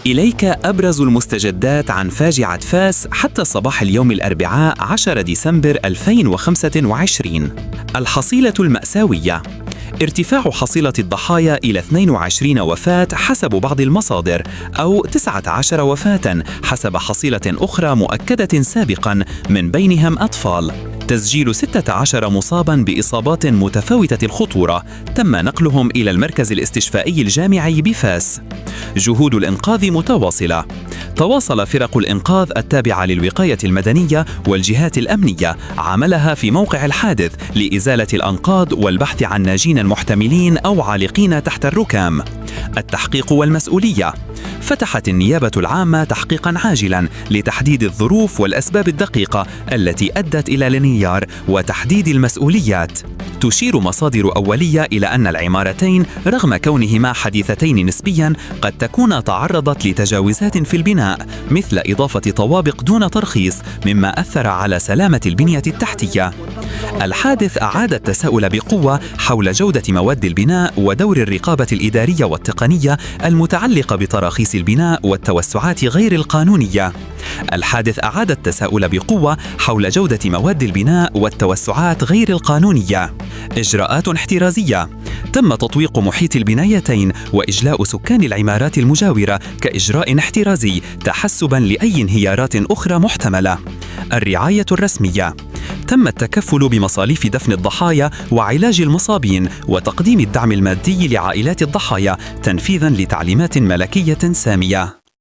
إليك أبرز المستجدات عن فاجعة فاس حتى صباح اليوم الأربعاء 10 ديسمبر 2025. الحصيلة المأساوية: ارتفاع حصيلة الضحايا إلى 22 وفاة حسب بعض المصادر، أو 19 وفاة حسب حصيلة أخرى مؤكدة سابقاً، من بينهم أطفال. تسجيل 16 مصاباً بإصابات متفاوتة الخطورة تم نقلهم إلى المركز الاستشفائي الجامعي بفاس. جهود الإنقاذ متواصلة. تواصل فرق الإنقاذ التابعة للوقاية المدنية والجهات الأمنية عملها في موقع الحادث لإزالة الأنقاض والبحث عن ناجين محتملين أو عالقين تحت الركام. التحقيق والمسؤولية: فتحت النيابة العامة تحقيقاً عاجلاً لتحديد الظروف والأسباب الدقيقة التي أدت إلى الانهيار وتحديد المسؤوليات. تشير مصادر أولية إلى أن العمارتين رغم كونهما حديثتين نسبياً قد تكون تعرضت لتجاوزات في البناء، مثل إضافة طوابق دون ترخيص، مما أثر على سلامة البنية التحتية. الحادث أعاد التساؤل بقوة حول جودة مواد البناء ودور الرقابة الإدارية والتقنية المتعلقة بتراخيص البناء والتوسعات غير القانونية. الحادث أعاد التساؤل بقوة حول جودة مواد البناء والتوسعات غير القانونية. إجراءات احترازية: تم تطويق محيط البنايتين وإجلاء سكان العمارات المجاورة كإجراء احترازي تحسباً لأي انهيارات أخرى محتملة. الرعاية الرسمية: تم التكفل بمصاريف دفن الضحايا وعلاج المصابين وتقديم الدعم المادي لعائلات الضحايا تنفيذاً لتعليمات ملكية سامية.